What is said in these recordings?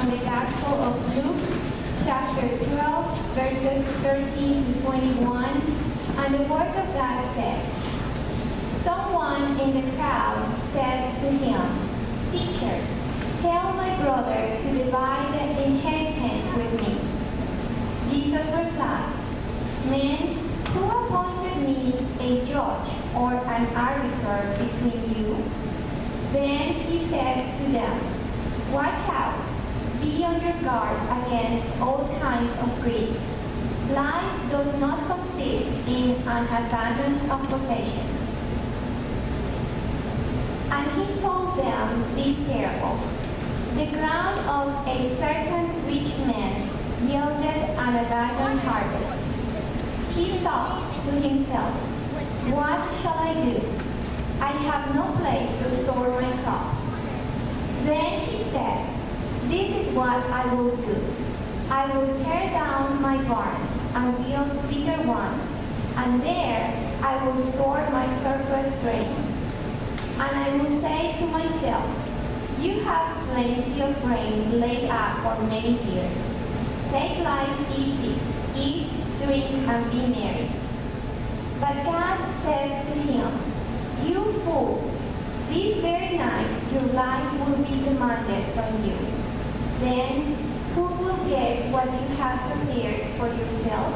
from the Gospel of Luke, chapter 12, verses 13 to 21, and the Word of God says, "Someone in the crowd said to him, 'Teacher, tell my brother to divide the inheritance with me.' Jesus replied, 'Man, who appointed me a judge or an arbiter between you?' Then he said to them, 'Watch out, be on your guard against all kinds of greed. Life does not consist in an abundance of possessions.' And he told them this parable. The ground of a certain rich man yielded an abundant harvest. He thought to himself, 'What shall I do? I have no place to store my crops.' Then he said, 'This is what I will do. I will tear down my barns and build bigger ones, and there I will store my surplus grain. And I will say to myself, you have plenty of grain laid up for many years. Take life easy, eat, drink, and be merry.' But God said to him, 'You fool, this very night your life will be demanded from you. Then who will get what you have prepared for yourself?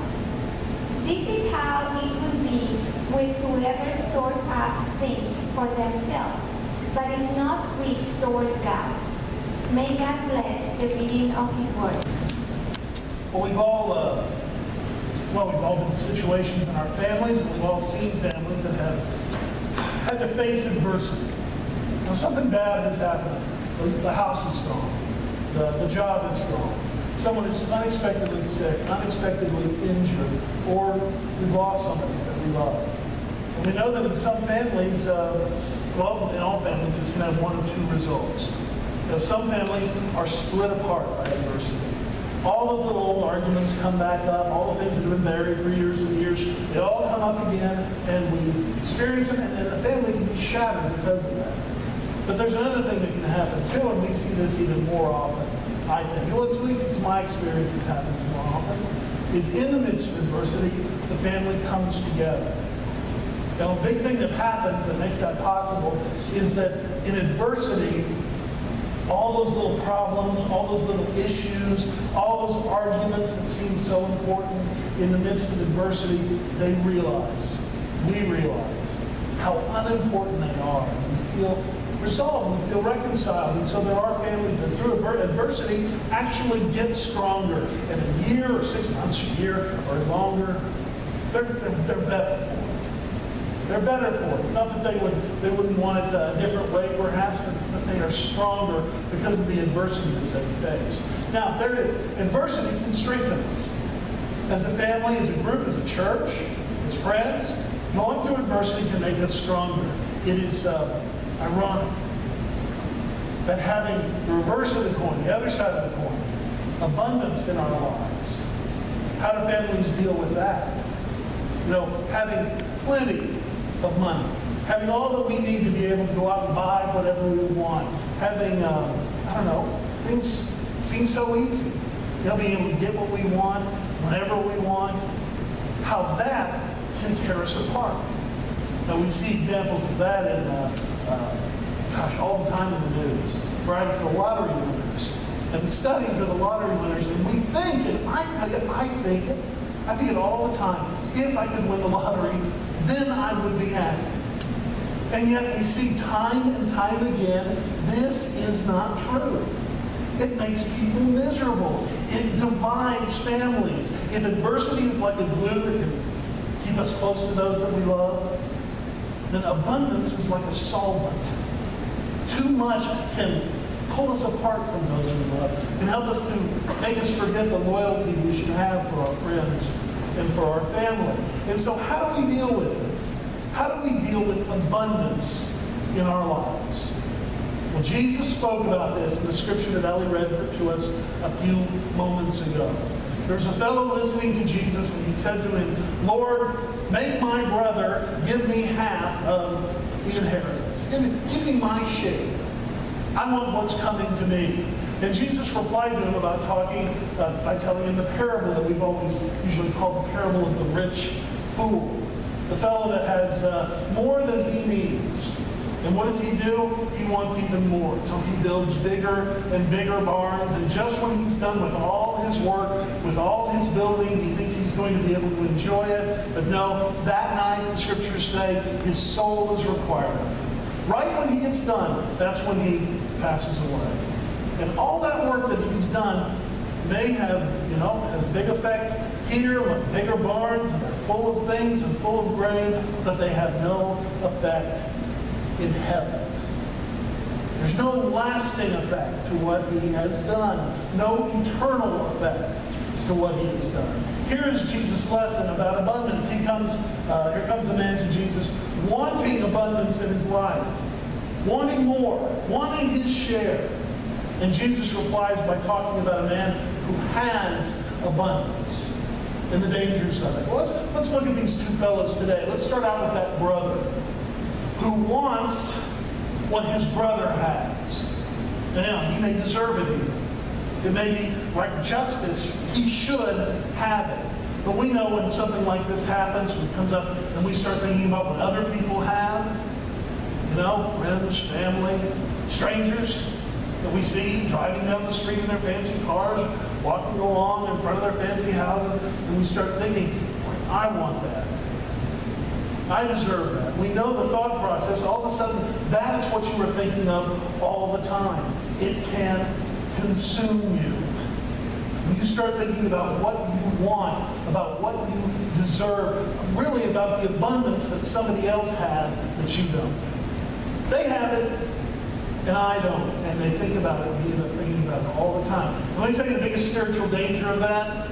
This is how it will be with whoever stores up things for themselves, but is not rich toward God.' May God bless the reading of His Word." Well, we've all been in situations in our families, and we've all seen families that have had to face adversity. Now, something bad has happened. The house is gone. The job is gone. Someone is unexpectedly sick, unexpectedly injured, or we've lost somebody that we love. And we know that in some families, in all families, it's going to have one of two results. Some families are split apart by adversity. All those little old arguments come back up, all the things that have been buried for years and years, they all come up again, and we experience them, and the family can be shattered because of that. But there's another thing that can happen too, and we see this even more often, I think. Well, at least it's my experience this happens more often, is in the midst of adversity, the family comes together. Now, a big thing that happens that makes that possible is that in adversity, all those little problems, all those little issues, all those arguments that seem so important in the midst of adversity, we realize how unimportant they are. We feel resolved, we feel reconciled. And so there are families that through adversity actually get stronger. And a year or 6 months, a year or longer, they're better for it. They're better for it. It's not that they wouldn't want it a different way, perhaps, but they are stronger because of the adversity that they face. Now, there it is. Adversity can strengthen us. As a family, as a group, as a church, as friends, going through adversity can make us stronger. It is ironic that having the reverse of the coin, the other side of the coin, abundance in our lives. How do families deal with that? Having plenty of money, having all that we need to be able to go out and buy whatever we want, having, things seem so easy. Being able to get what we want, whenever we want, how that can tear us apart. Now, we see examples of that in, all the time in the news, right? It's the lottery winners and the studies of the lottery winners, and we think, and I think it all the time, if I could win the lottery, then I would be happy. And yet we see time and time again, this is not true. It makes people miserable. It divides families. If adversity is like a glue that can keep us close to those that we love, then abundance is like a solvent. Too much can pull us apart from those we love, can help us to make us forget the loyalty we should have for our friends and for our family. And so how do we deal with it? How do we deal with abundance in our lives? Well, Jesus spoke about this in the scripture that Ellie read to us a few moments ago. There's a fellow listening to Jesus, and he said to him, "Lord, make my brother give me half of the inheritance. Give me my share. I want what's coming to me." And Jesus replied to him about by telling him the parable that we've always usually called the parable of the rich fool. The fellow that has more than he needs. And what does he do? He wants even more. So he builds bigger and bigger barns. And just when he's done with all his work, with all his building, he thinks he's going to be able to enjoy it. But no, that night, the scriptures say, his soul is required of him. Right when he gets done, that's when he passes away. And all that work that he's done may have, has a big effect here, with bigger barns, and they're full of things and full of grain, but they have no effect in heaven. There's no lasting effect to what he has done. No eternal effect to what he has done. Here is Jesus' lesson about abundance. Here comes a man to Jesus wanting abundance in his life, wanting more, wanting his share. And Jesus replies by talking about a man who has abundance and the dangers of it. Well, let's look at these two fellows today. Let's start out with that brother who wants what his brother has. Now, he may deserve it even. It may be like justice. He should have it. But we know when something like this happens, when it comes up and we start thinking about what other people have, friends, family, strangers that we see driving down the street in their fancy cars, walking along in front of their fancy houses, and we start thinking, I want that. I deserve that. We know the thought process. All of a sudden, that is what you are thinking of all the time. It can consume you. When you start thinking about what you want, about what you deserve, really about the abundance that somebody else has that you don't. They have it, and I don't. And they think about it, and we end up thinking about it all the time. Let me tell you the biggest spiritual danger of that.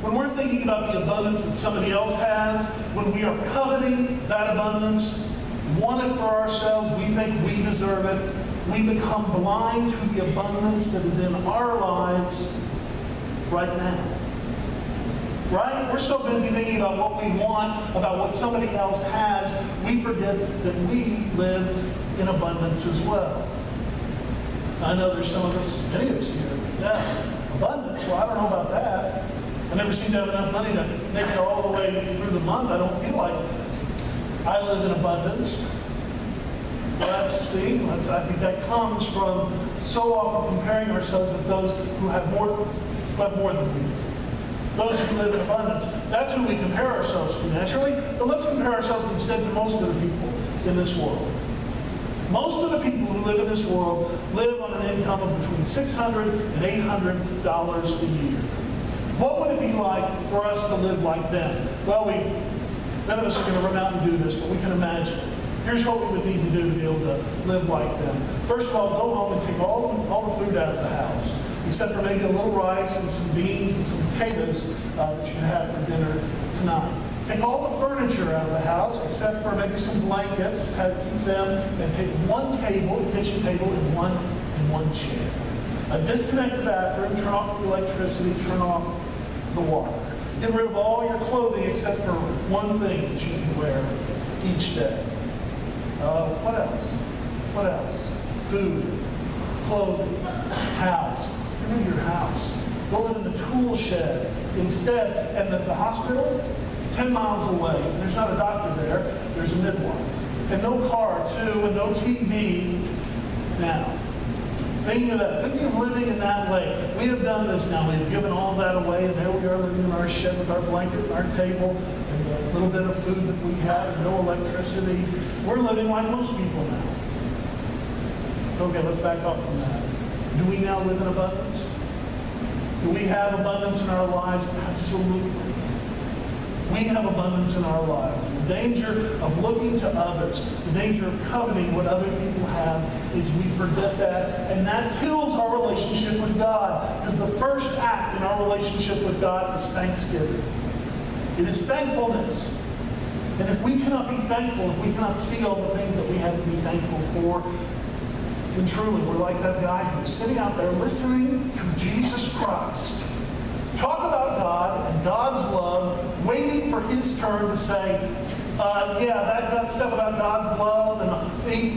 When we're thinking about the abundance that somebody else has, when we are coveting that abundance, want it for ourselves, we think we deserve it, we become blind to the abundance that is in our lives right now. Right? We're so busy thinking about what we want, about what somebody else has, we forget that we live in abundance as well. I know there's some of us, many of us here, yeah, abundance, well, I don't know about that. I never seem to have enough money to make it all the way through the month. I don't feel like I live in abundance. Let's see. I think that comes from so often comparing ourselves with those who have more than we do. Those who live in abundance. That's who we compare ourselves to naturally. But let's compare ourselves instead to most of the people in this world. Most of the people who live in this world live on an income of between $600 and $800 a year. What would it be like for us to live like them? Well, none of us are going to run out and do this, but we can imagine. Here's what we would need to do to be able to live like them. First of all, go home and take all the food out of the house, except for maybe a little rice and some beans and some potatoes that you can have for dinner tonight. Take all the furniture out of the house, except for maybe some blankets, keep them, and take one table, the kitchen table, and one chair. Disconnect the bathroom, turn off the electricity, turn off the water. Get rid of all your clothing except for one thing that you can wear each day. What else? What else? Food, clothing, house. Get rid of your house. Go live in the tool shed instead. And the hospital, 10 miles away. There's not a doctor there. There's a midwife. And no car, too, and no TV. Now, thinking of that, thinking of living in that way. We have done this now. We've given all that away, and there we are living in our shed with our blanket and our table and a little bit of food that we have and no electricity. We're living like most people now. Okay, let's back up from that. Do we now live in abundance? Do we have abundance in our lives? Absolutely. We have abundance in our lives. The danger of looking to others, the danger of coveting what other people have, is we forget that, and that kills our relationship with God. Because the first act in our relationship with God is thanksgiving. It is thankfulness. And if we cannot be thankful, if we cannot see all the things that we have to be thankful for, then truly we're like that guy who's sitting out there listening to Jesus Christ talk about God and God's love, waiting for his turn to say, that stuff about God's love and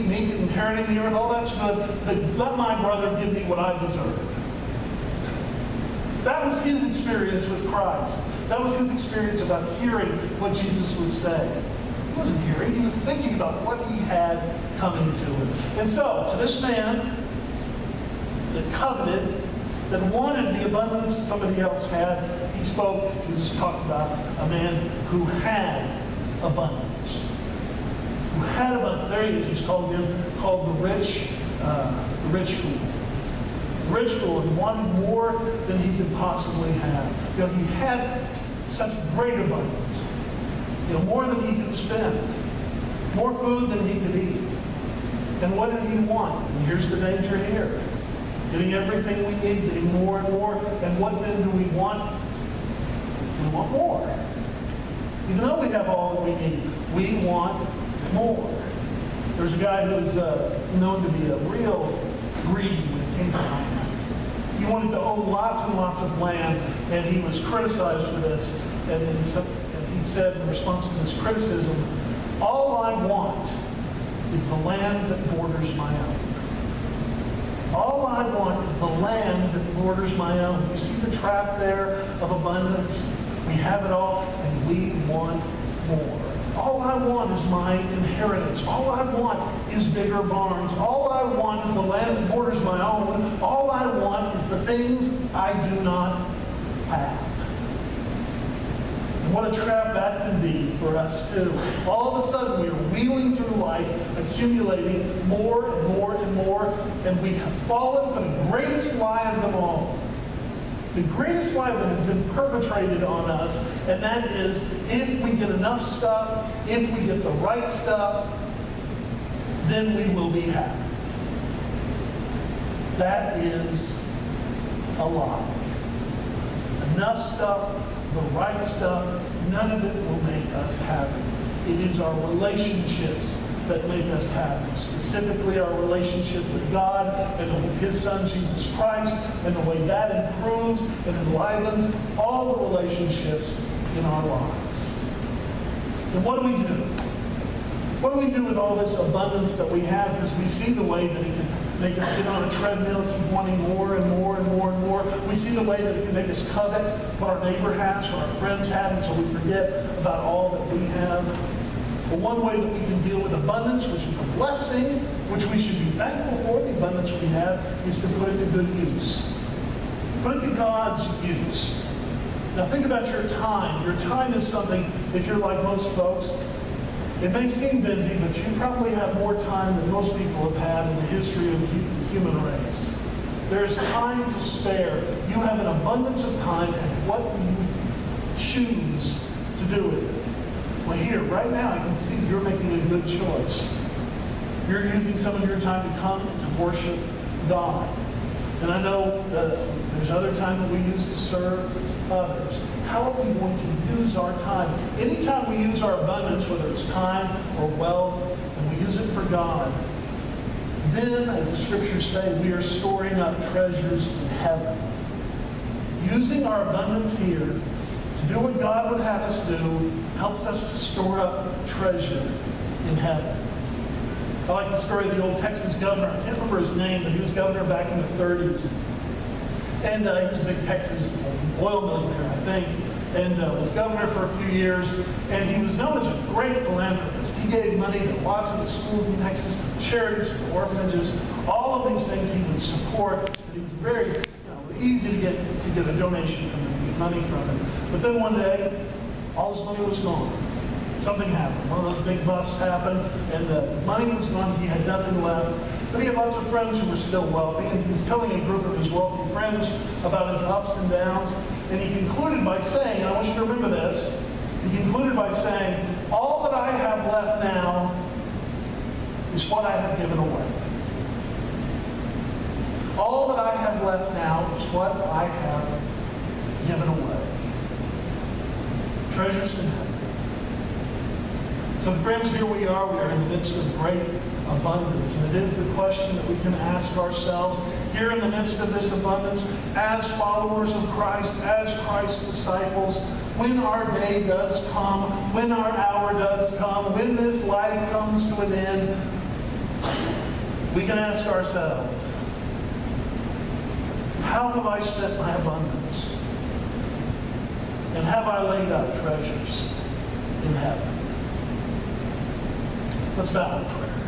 me inheriting the earth, all that's good, but let my brother give me what I deserve. That was his experience with Christ. That was his experience about hearing what Jesus was saying. He wasn't hearing, he was thinking about what he had coming to him. And so, to this man that coveted, that wanted the abundance somebody else had, he spoke, Jesus talked about a man who had abundance. Who had abundance. There he is. He's called the rich fool. The rich fool, and wanted more than he could possibly have. He had such great abundance. More than he could spend. More food than he could eat. And what did he want? And here's the danger here. Getting everything we need, getting more and more. And what then do we want? We want more. Even though we have all that we need, we want more. There's a guy who was known to be a real greedy when it came to land. He wanted to own lots and lots of land, and he was criticized for this. And he said in response to this criticism, all I want is the land that borders my own. All I want is the land that borders my own. You see the trap there of abundance? We have it all, and we want more. All I want is my inheritance. All I want is bigger barns. All I want is the land that borders my own. All I want is the things I do not have. And what a trap that can be for us too. All of a sudden we are wheeling through life, accumulating more and more and more, and we have fallen for the greatest lie of them all. The greatest lie that has been perpetrated on us, and that is, if we get enough stuff, if we get the right stuff, then we will be happy. That is a lie. Enough stuff, the right stuff, none of it will make us happy. It is our relationships that make us happy, specifically our relationship with God and with His Son, Jesus Christ, and the way that improves and enlivens all the relationships in our lives. And what do we do? What do we do with all this abundance that we have? Because we see the way that it can make us get on a treadmill, keep wanting more and more and more and more. We see the way that it can make us covet what our neighbor has, what our friends have, and so we forget about all that we have. But one way that we can deal with abundance, which is a blessing, which we should be thankful for, the abundance we have, is to put it to good use. Put it to God's use. Now think about your time. Your time is something, if you're like most folks, it may seem busy, but you probably have more time than most people have had in the history of the human race. There's time to spare. You have an abundance of time, and what do you choose to do with it? Well, here, right now, I can see you're making a good choice. You're using some of your time to come and to worship God. And I know there's other time that we use to serve others. How are we going to use our time? Anytime we use our abundance, whether it's time or wealth, and we use it for God, then, as the scriptures say, we are storing up treasures in heaven. Using our abundance here to do what God would have us do helps us to store up treasure in heaven. I like the story of the old Texas governor. I can't remember his name, but he was governor back in the 30s. And he was a big Texas oil millionaire, I think, and was governor for a few years. And he was known as a great philanthropist. He gave money to lots of the schools in Texas, to the charities, to the orphanages, all of these things he would support. And he was very easy to get a donation from him, get money from him. But then one day, all his money was gone. Something happened. One of those big busts happened, and the money was gone. He had nothing left. But he had lots of friends who were still wealthy, and he was telling a group of his wealthy friends about his ups and downs. And he concluded by saying, and I want you to remember this, he concluded by saying, all that I have left now is what I have given away. All that I have left now is what I have given away. Treasures in heaven. So friends, here we are in the midst of great abundance. And it is the question that we can ask ourselves here in the midst of this abundance, as followers of Christ, as Christ's disciples, when our day does come, when our hour does come, when this life comes to an end, we can ask ourselves, how have I spent my abundance? And have I laid up treasures in heaven? Let's bow in prayer.